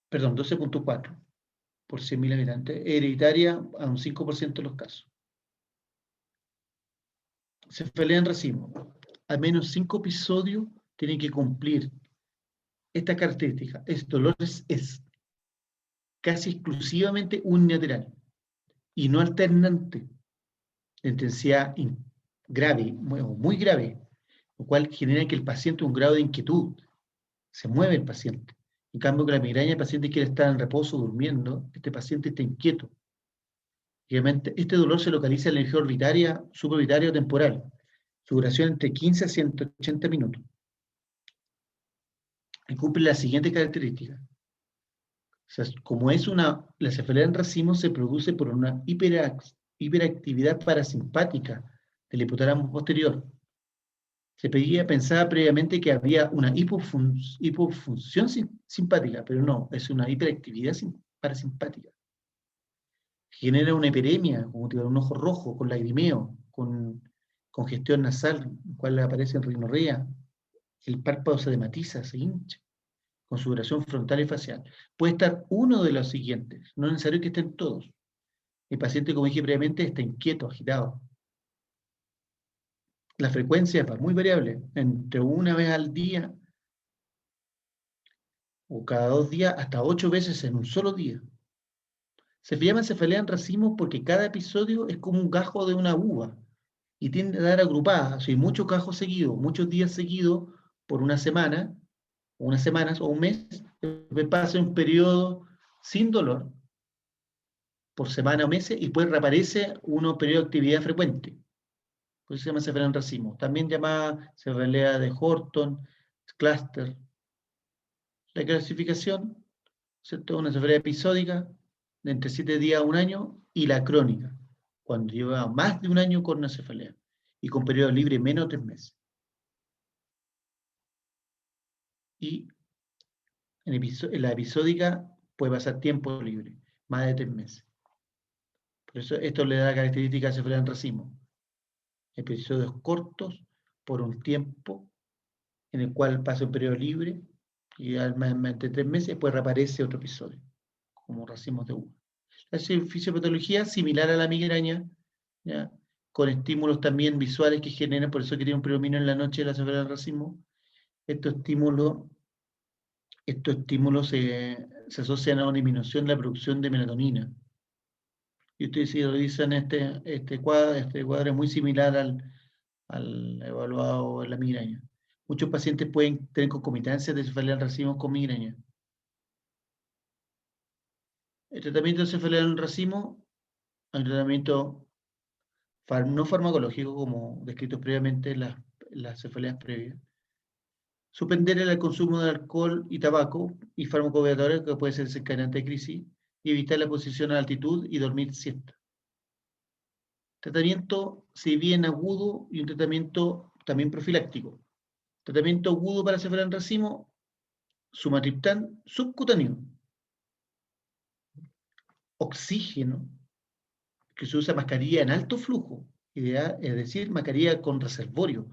B: Perdón, 12.4 por 100.000 habitantes. Hereditaria a un 5% de los casos. Cefalea en racimo. Al menos 5 episodios tienen que cumplir esta característica. El dolor es casi exclusivamente unilateral y no alternante, de intensidad grave, muy grave, lo cual genera que el paciente un grado de inquietud, se mueve el paciente. En cambio, con la migraña, el paciente quiere estar en reposo, durmiendo, este paciente está inquieto. Obviamente, este dolor se localiza en la región orbitaria, suborbitaria o temporal. Su duración entre 15 a 180 minutos. Y cumple las siguientes características. O sea, como es la cefalea en racimo se produce por una hiperactividad parasimpática del hipotálamo posterior. Se pensaba previamente que había una hipofunción simpática, pero no, es una hiperactividad parasimpática. Genera una hiperemia, como un ojo rojo, con lagrimeo, con congestión nasal, en cual aparece en rinorrea, el párpado se dematiza, se hincha, con sudoración frontal y facial. Puede estar uno de los siguientes, no es necesario que estén todos. El paciente, como dije previamente, está inquieto, agitado. La frecuencia es muy variable, entre una vez al día o cada 2 días, hasta 8 veces en un solo día. Se llama cefalea en racimo porque cada episodio es como un gajo de una uva y tiende a dar agrupadas, o sea, muchos gajos seguidos, muchos días seguidos por una semana, o unas semanas o un mes, después pasa un periodo sin dolor por semana o meses y después reaparece un periodo de actividad frecuente. Por eso se llama cefalea en racimo. También llamada cefalea de Horton, cluster. La clasificación, ¿cierto? Una cefalea episódica de entre 7 días a un año y la crónica, cuando lleva más de un año con una cefalea y con periodo libre menos de 3 meses. Y en la episódica puede pasar tiempo libre, más de 3 meses. Por eso esto le da características a cefalea en racimo. Episodios cortos por un tiempo en el cual pasa un periodo libre y al más de 3 meses después reaparece otro episodio, como racimos de uva. La fisiopatología similar a la migraña, ¿ya? Con estímulos también visuales que generan, por eso que tiene un predominio en la noche de la cefalea del racimo. Estos estímulos se asocian a una disminución de la producción de melatonina. Y ustedes si revisan este cuadro es muy similar al evaluado en la migraña. Muchos pacientes pueden tener concomitancias de cefalea del racimo con migraña. El tratamiento de cefalea del racimo es un tratamiento no farmacológico, como descrito previamente en las cefaleas previas. Suspender el consumo de alcohol y tabaco y farmacoveadores, que puede ser desencadenante de crisis, y evitar la exposición a altitud y dormir siesta. Tratamiento, si bien agudo, y un tratamiento también profiláctico. Tratamiento agudo para cefalea en racimo, sumatriptán subcutáneo. Oxígeno, que se usa mascarilla en alto flujo, es decir, mascarilla con reservorio,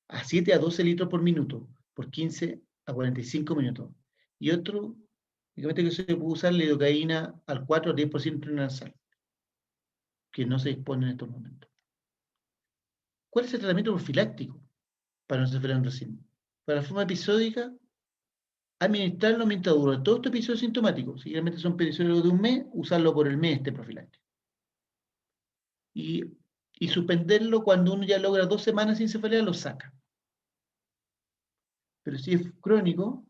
B: a 7 a 12 litros por minuto, por 15 a 45 minutos. Y otro, únicamente que se puede usar lidocaína al 4 a 10% nasal, que no se dispone en estos momentos. ¿Cuál es el tratamiento profiláctico para una cefalea en racimo? Para la forma episódica, administrarlo mientras dura todo este episodio sintomático. Si realmente son episodios de un mes, usarlo por el mes este profiláctico. Y suspenderlo cuando uno ya logra 2 semanas sin cefalea, lo saca. Pero si es crónico,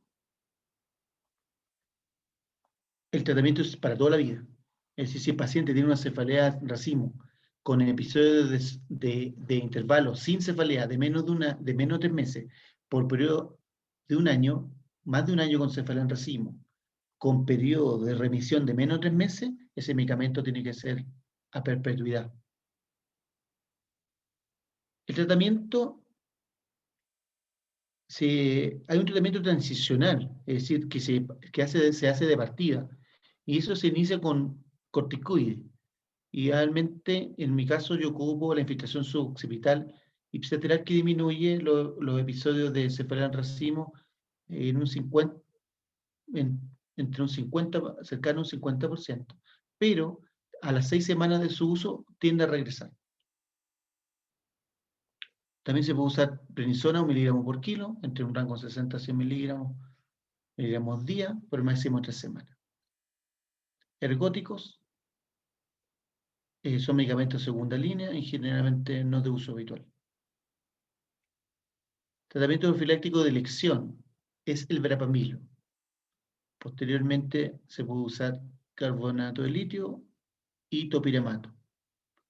B: el tratamiento es para toda la vida. Es decir, si el paciente tiene una cefalea en racimo con episodios de intervalo sin cefalea de menos de 3 meses, por periodo de un año, más de un año con cefalea en racimo, con periodo de remisión de menos de 3 meses, ese medicamento tiene que ser a perpetuidad. El tratamiento hay un tratamiento transicional, es decir, que se hace de partida, y eso se inicia con corticoides. Idealmente, en mi caso, yo ocupo la infiltración suboccipital ipsilateral que disminuye los episodios de cefalea en racimo en un 50, entre un 50, cercano a un 50%, pero a las 6 semanas de su uso tiende a regresar. También se puede usar prednisona 1 miligramo por kilo, entre un rango de 60 a 100 miligramos día, por máximo 3 semanas. Ergóticos son medicamentos de segunda línea y generalmente no de uso habitual. Tratamiento profiláctico de elección es el verapamilo. Posteriormente se puede usar carbonato de litio y topiramato,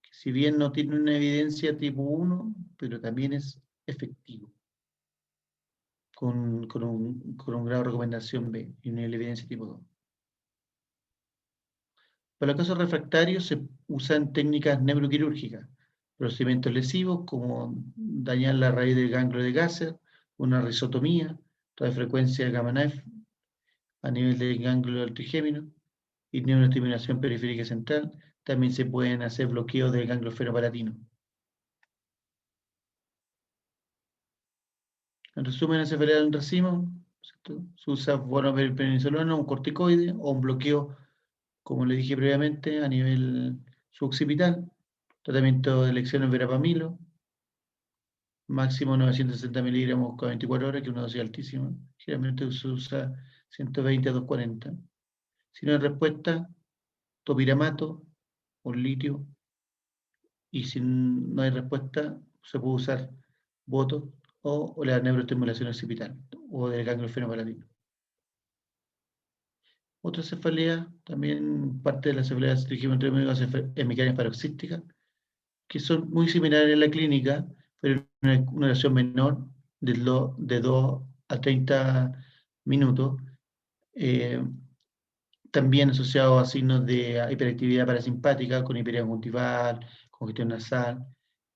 B: que si bien no tiene una evidencia tipo 1, pero también es efectivo, con un grado de recomendación B y una evidencia tipo 2. Para los casos refractarios se usan técnicas neuroquirúrgicas, procedimientos lesivos como dañar la raíz del ganglio de Gasser, una risotomía, radiofrecuencia gamma knife a nivel del ganglio del trigémino y neuroestimulación periférica central. También se pueden hacer bloqueos del ganglio fenopalatino. En resumen, en cefalea en racimo, se usa buenopenicilona, un corticoide o un bloqueo, como le dije previamente, a nivel suboccipital. Tratamiento de elección en verapamilo, máximo 960 miligramos cada 24 horas, que es una dosis altísima. Generalmente se usa 120 a 240. Si no hay respuesta, topiramato o litio. Y si no hay respuesta, se puede usar botox o la neuroestimulación occipital o del ganglio fenopalatino. Otra cefalea, también parte de la cefalea hemicrania paroxística, que son muy similares en la clínica, pero en una duración menor de 2 a 30 minutos, también asociado a signos de hiperactividad parasimpática, con hiperemia conjuntival, congestión nasal.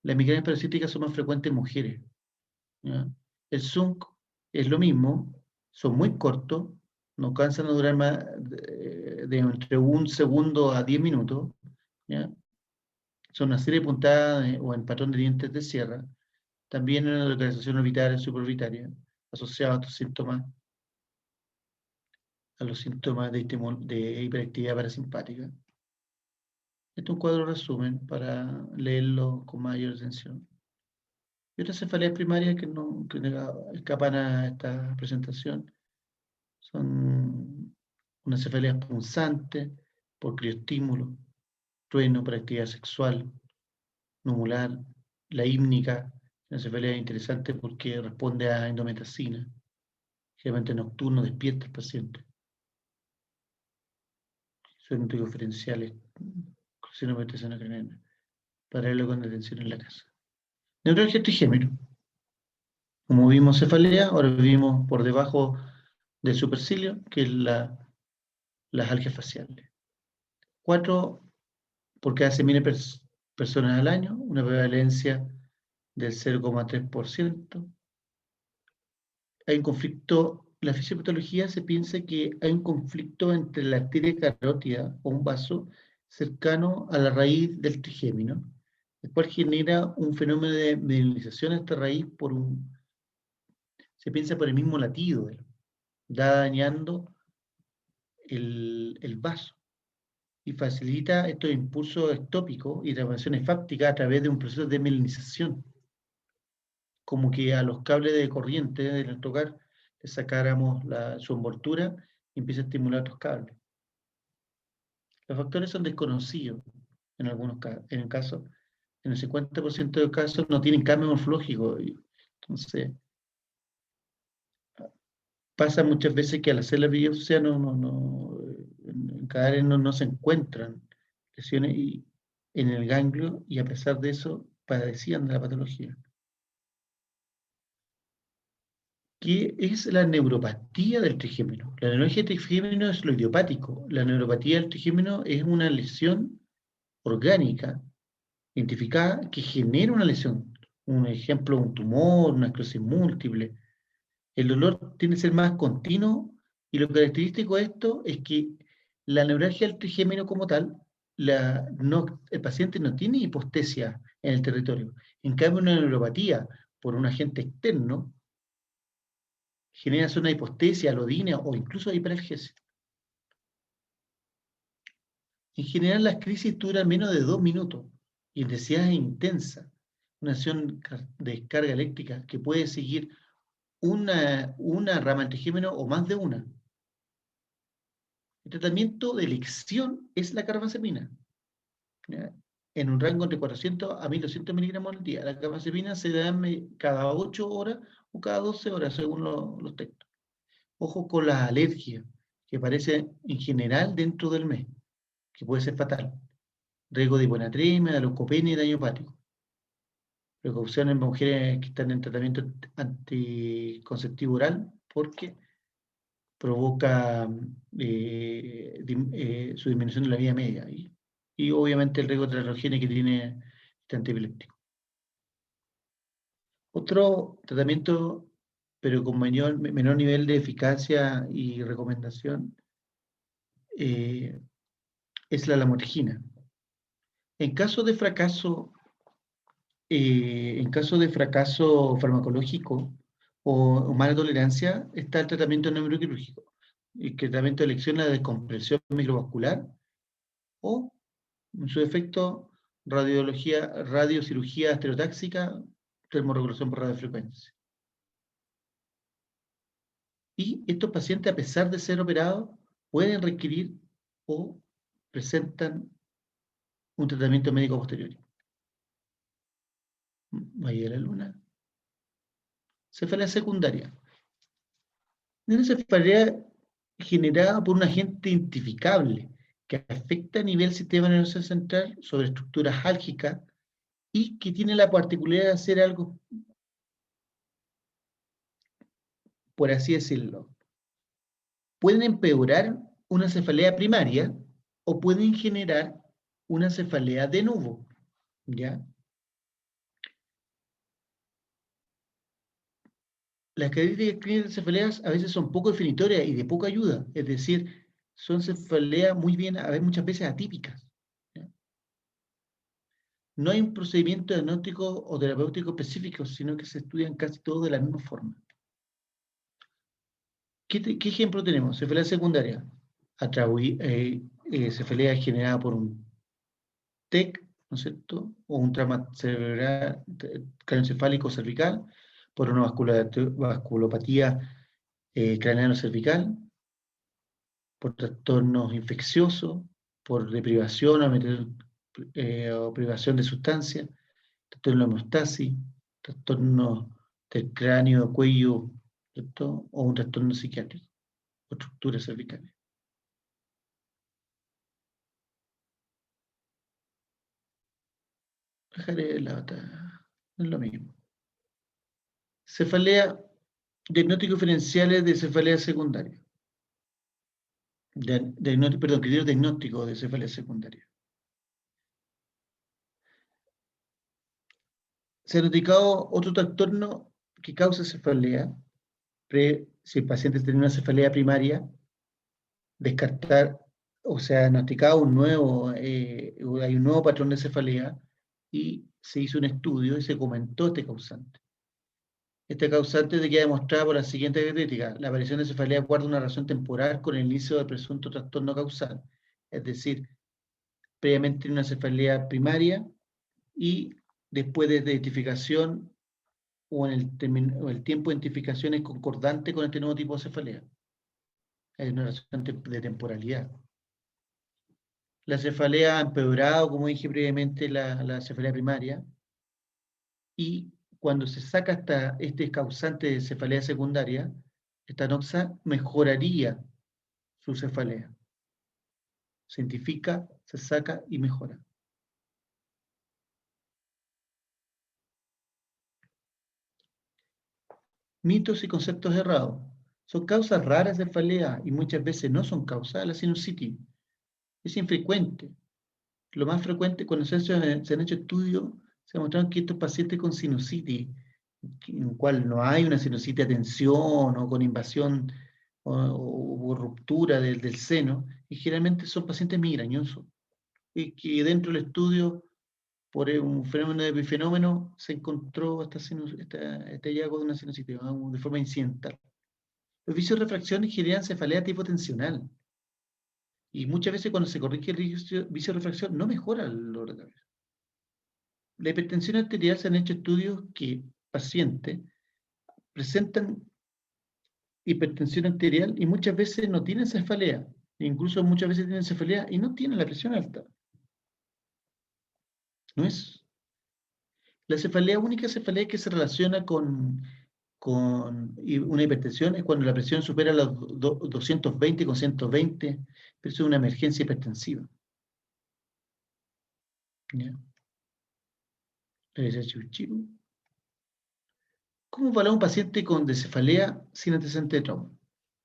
B: Las migrañas paroxísticas son más frecuentes en mujeres, ¿ya? El ZUNC es lo mismo, son muy cortos, no cansan a durar más de entre 1 segundo a 10 minutos, ¿ya? Son una serie de puntadas o en patrón de dientes de sierra, también en la localización orbital y supraorbitaria, asociado a estos síntomas, a los síntomas de hiperactividad parasimpática. Este es un cuadro resumen para leerlo con mayor atención. Y otras cefaleas primarias que escapan a esta presentación son unas cefaleas punzantes por crioestímulo, trueno por actividad sexual, numular, la hímnica, una cefalea interesante porque responde a endometacina, generalmente nocturno despierta el paciente. Son diferenciales, endometacina craneana, para verlo con detención en la casa. Neuralgia trigémino. Como vimos cefalea, ahora vivimos por debajo del supercilio, que es las algias faciales. 4 por cada 100.000 personas al año, una prevalencia del 0,3%. Hay un conflicto, la fisiopatología se piensa que hay un conflicto entre la arteria carótida o un vaso cercano a la raíz del trigémino, el cual genera un fenómeno de mineralización de esta raíz se piensa por el mismo latido, dañando el vaso y facilita estos impulsos ectópicos y transformaciones fácticas a través de un proceso de mielinización, como que a los cables de corriente de nuestro hogar le sacáramos su envoltura y empieza a estimular otros cables. Los factores son desconocidos en algunos casos. En el 50% de los casos no tienen cambio morfológico. Entonces, pasa muchas veces que al hacer la biopsia en cadáveres no se encuentran lesiones en el ganglio y a pesar de eso padecían de la patología. ¿Qué es la neuropatía del trigémino? La neuralgia del trigémino es lo idiopático. La neuropatía del trigémino es una lesión orgánica identificada que genera una lesión. Un ejemplo, un tumor, una esclerosis múltiple. El dolor tiende a ser más continuo y lo característico de esto es que la neuralgia del trigémino como tal, el paciente no tiene hipostesia en el territorio. En cambio, una neuropatía por un agente externo genera una hipostesia, alodina o incluso hiperalgesia. En general, las crisis duran menos de 2 minutos y la intensidad es intensa. Una acción de descarga eléctrica que puede seguir una rama del trigémino o más de una. El tratamiento de elección es la carbamazepina, ¿ya? En un rango entre 400 a 1200 miligramos al día. La carbamazepina se da cada 8 horas o cada 12 horas, según los textos. Ojo con las alergias, que aparecen en general dentro del mes, que puede ser fatal. Riesgo de hiponatremia, de leucopenia y daño hepático. Precaución en mujeres que están en tratamiento anticonceptivo oral, porque provoca su disminución de la vida media y obviamente el riesgo de teratogenia que tiene este antiepiléptico. Otro tratamiento, pero con menor nivel de eficacia y recomendación, es la lamotrigina. En caso de fracaso farmacológico o mala tolerancia, está el tratamiento neuroquirúrgico. El tratamiento de elección es la descompresión microvascular o, en su efecto, radiocirugía estereotáxica, termorregulación por radiofrecuencia. Y estos pacientes, a pesar de ser operados, pueden requerir o presentan un tratamiento médico posterior. Vaya la luna. Cefalea secundaria. Una cefalea generada por un agente identificable que afecta a nivel sistema nervioso central sobre estructuras álgicas y que tiene la particularidad de hacer algo, por así decirlo. Pueden empeorar una cefalea primaria o pueden generar una cefalea de nuevo, ¿ya? Las características clínicas de cefaleas a veces son poco definitorias y de poca ayuda, es decir, son cefaleas a veces muchas veces atípicas, ¿ya? No hay un procedimiento diagnóstico o terapéutico específico, sino que se estudian casi todos de la misma forma. ¿Qué ejemplo tenemos? Cefalea secundaria, cefalea generada por un TEC, ¿no es cierto? O un trauma cerebral, craneoencefálico cervical, por una vasculopatía craneano-cervical, por trastornos infecciosos, por deprivación o privación de sustancias, trastorno de hemostasis, trastorno del cráneo, cuello, ¿cierto? O un trastorno psiquiátrico, o estructuras cervicales. Dejaré la otra, no es lo mismo. Cefalea, diagnósticos diferenciales de cefalea secundaria. Criterio diagnóstico de cefalea secundaria. Se ha notificado otro trastorno que causa cefalea, si el paciente tiene una cefalea primaria, descartar, o sea, diagnosticado hay un nuevo patrón de cefalea y se hizo un estudio y se comentó este causante. Este causante queda demostrado por la siguiente característica: la aparición de cefalea guarda una relación temporal con el inicio del presunto trastorno causal, es decir, previamente una cefalea primaria y después de identificación o el tiempo de identificación es concordante con este nuevo tipo de cefalea. Hay una relación de temporalidad. La cefalea ha empeorado, como dije previamente, la cefalea primaria, y cuando se saca este causante de cefalea secundaria, esta noxa mejoraría su cefalea. Se identifica, se saca y mejora. Mitos y conceptos errados. Son causas raras de cefalea y muchas veces no son causas de la sinusitis. Es infrecuente. Lo más frecuente, cuando se han hecho estudios, se ha mostrado que estos pacientes con sinusitis en el cual no hay una sinusitis de tensión o con invasión o ruptura del seno, y generalmente son pacientes migrañosos, y que dentro del estudio, por un fenómeno de epifenómeno, se encontró este hallazgo de una sinusitis de forma incidental. Los vicios de refracción generan cefalea tipo tensional, y muchas veces cuando se corrige el vicio de refracción no mejora el dolor de cabeza. La hipertensión arterial, se han hecho estudios que pacientes presentan hipertensión arterial y muchas veces no tienen cefalea. Incluso muchas veces tienen cefalea y no tienen la presión alta. No es. La cefalea, única cefalea que se relaciona con una hipertensión es cuando la presión supera los 220 con 120, pero eso es una emergencia hipertensiva. ¿Ya? ¿Cómo evaluar un paciente con cefalea sin antecedente de trauma?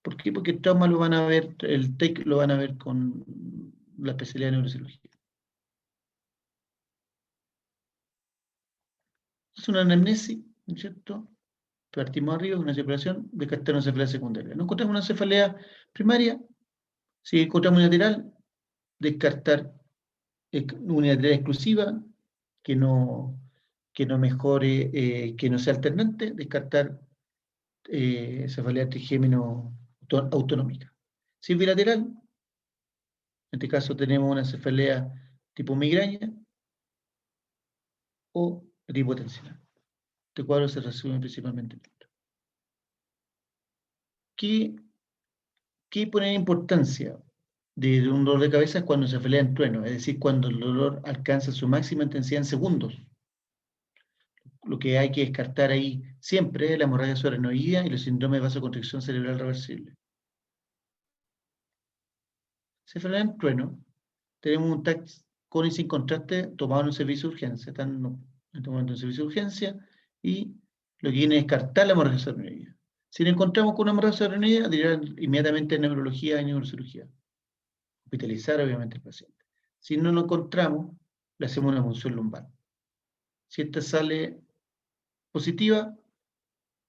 B: ¿Por qué? Porque el trauma lo van a ver, el TEC lo van a ver con la especialidad de neurocirugía. Es una anamnesis, ¿no es cierto? Partimos arriba, una separación, descartar una cefalea secundaria. No encontramos una cefalea primaria, si encontramos unilateral, descartar unilateral exclusiva, que no mejore, que no sea alternante, descartar cefalea trigémino autonómica. Si es bilateral, en este caso tenemos una cefalea tipo migraña o tipo tensional. Este cuadro se resume principalmente en esto. ¿Qué poner importancia de un dolor de cabeza? Es cuando se cefalea en trueno, es decir, cuando el dolor alcanza su máxima intensidad en segundos. Lo que hay que descartar ahí siempre es la hemorragia subaracnoidea y los síndromes de vasoconstricción cerebral reversible. Cefalea en trueno, tenemos un TAC con y sin contraste tomado en un servicio de urgencia. Están tomando en un servicio de urgencia y lo que viene es descartar la hemorragia subaracnoidea. Si nos encontramos con una hemorragia subaracnoidea, dirán inmediatamente neurología y neurocirugía. Hospitalizar, obviamente, al paciente. Si no lo encontramos, le hacemos una punción lumbar. Si esta sale positiva,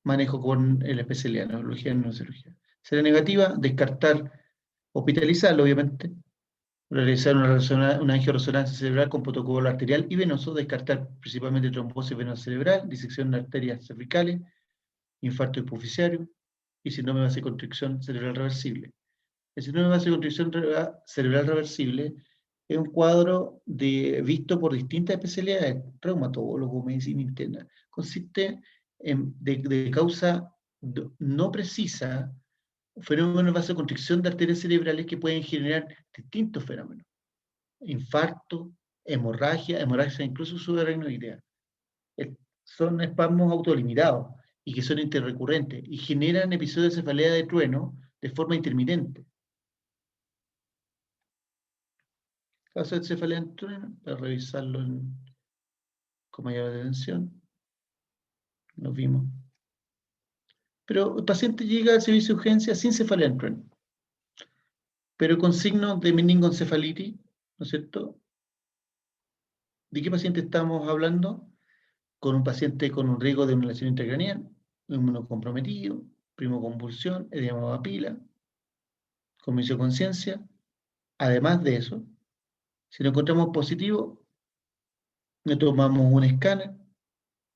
B: manejo con la especialidad, neurología y neurocirugía. Si sale negativa, descartar, hospitalizarlo, obviamente, realizar una angioresonancia cerebral con protocolo arterial y venoso, descartar principalmente trombosis venosa cerebral, disección de arterias cervicales, infarto hipoficiario y síndrome de vasoconstricción cerebral reversible. El síndrome de vasoconstricción cerebral reversible es un cuadro visto por distintas especialidades, reumatólogo, medicina interna. Consiste de causa no precisa, fenómenos de vasoconstricción de arterias cerebrales que pueden generar distintos fenómenos. Infarto, hemorragia incluso subaracnoidea. Son espasmos autolimitados y que son interrecurrentes y generan episodios de cefalea de trueno de forma intermitente. Caso de cefalea en trueno, para revisarlo con mayor atención. Nos vimos. Pero el paciente llega al servicio de urgencia sin cefalea en trueno, pero con signos de meningoencefalitis, ¿no es cierto? ¿De qué paciente estamos hablando? Con un paciente con un riesgo de una lesión intracraneal, inmunocomprometido, primoconvulsión, edema de papila, con conciencia. Además de eso, si lo encontramos positivo, le tomamos un escáner,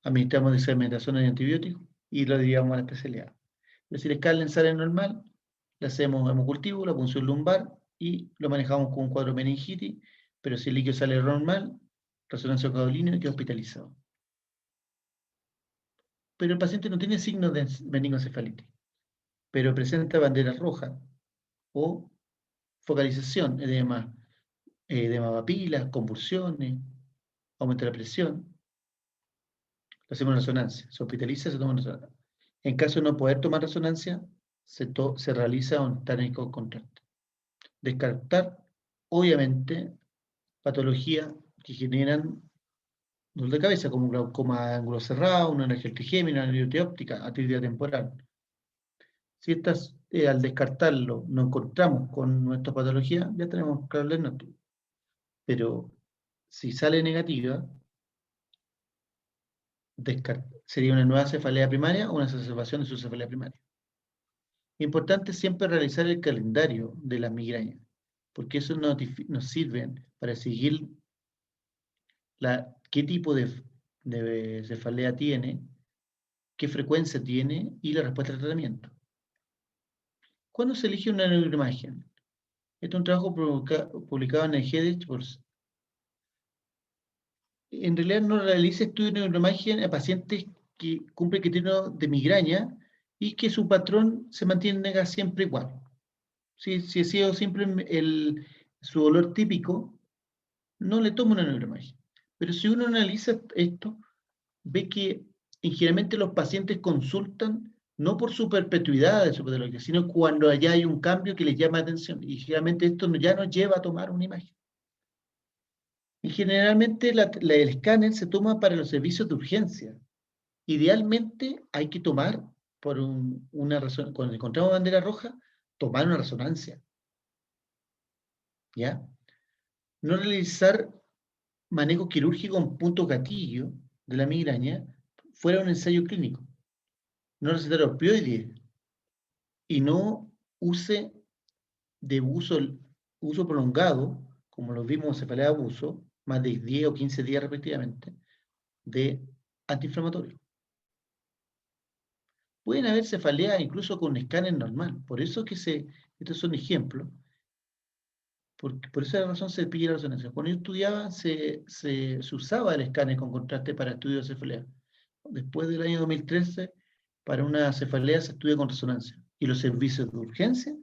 B: administramos desamentazonas de antibióticos y lo derivamos a la especialidad. Si el escáner sale normal, le hacemos hemocultivo, la punción lumbar y lo manejamos con un cuadro de meningitis, pero si el líquido sale normal, resonancia caudolina y queda hospitalizado. Pero el paciente no tiene signos de meningoencefalitis, pero presenta bandera roja o focalización, edema papilas, convulsiones, aumenta la presión. Le hacemos resonancia, se hospitaliza, se toma resonancia. En caso de no poder tomar resonancia, se realiza un tánico contraste. Descartar, obviamente, patologías que generan dolor de cabeza, como un glaucoma de ángulo cerrado, una energía trigémina, una neurotis óptica, artritis temporal. Si estas, al descartarlo, no encontramos con nuestra patología, ya tenemos claro el diagnóstico. Pero si sale negativa, sería una nueva cefalea primaria o una exacerbación de su cefalea primaria. Importante siempre realizar el calendario de las migrañas, porque eso nos sirve para seguir qué tipo de cefalea tiene, qué frecuencia tiene y la respuesta al tratamiento. ¿Cuándo se elige una neuroimagen? Este es un trabajo publicado en el GEDEC. En realidad no realiza estudios de neuroimagen a pacientes que cumplen criterios de migraña y que su patrón se mantiene siempre igual. Si ha sido siempre su dolor típico, no le toma una neuroimagen. Pero si uno analiza esto, ve que generalmente los pacientes consultan no por su perpetuidad de su patología, sino cuando allá hay un cambio que les llama la atención. Y generalmente esto ya nos lleva a tomar una imagen. Y generalmente el escáner se toma para los servicios de urgencia. Idealmente hay que tomar cuando encontramos bandera roja, tomar una resonancia. ¿Ya? No realizar manejo quirúrgico en punto gatillo de la migraña fuera un ensayo clínico. No recetar opioides y no use de uso prolongado, como lo vimos en cefalea de abuso, más de 10 o 15 días respectivamente, de antiinflamatorio. Pueden haber cefaleas incluso con escáner normal. Por eso que estos son ejemplos. Por esa razón se pide la resonancia. Cuando yo estudiaba, se usaba el escáner con contraste para estudios de cefalea. Después del año 2013, para una cefalea se estudia con resonancia. Y los servicios de urgencia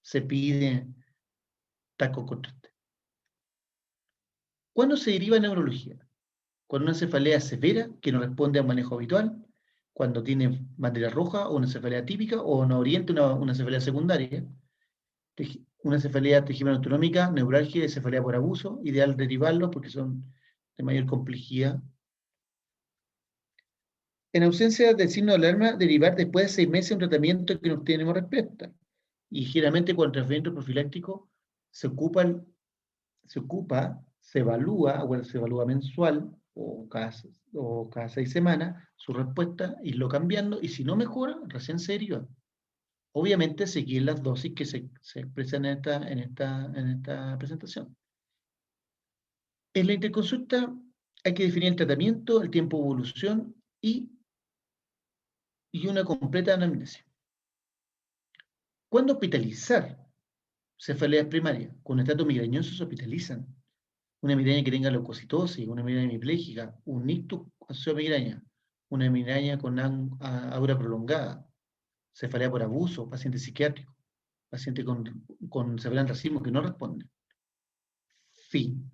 B: se piden con contraste. ¿Cuándo se deriva neurología? Cuando una cefalea severa que no responde a un manejo habitual, cuando tiene bandera roja o una cefalea típica o no oriente una cefalea secundaria, una cefalea trigeminal autonómica, neuralgia y cefalea por abuso, ideal derivarlos porque son de mayor complejidad. En ausencia del signo de alarma, derivar después de 6 meses un tratamiento que no tenemos respuesta. Y generalmente cuando el tratamiento profiláctico se evalúa mensual o cada 6 semanas su respuesta, irlo cambiando, y si no mejora, recién se deriva. Obviamente seguir las dosis que se expresan en esta presentación. En la interconsulta hay que definir el tratamiento, el tiempo de evolución y una completa anamnesis. ¿Cuándo hospitalizar cefaleas primarias? Con estatus migrañoso se hospitalizan. Una migraña que tenga leucocitosis, una migraña hemipléjica, un ictus asociado a migraña, una migraña con aura prolongada, cefalea por abuso, paciente psiquiátrico, paciente con cefalea en racimo que no responde. Fin.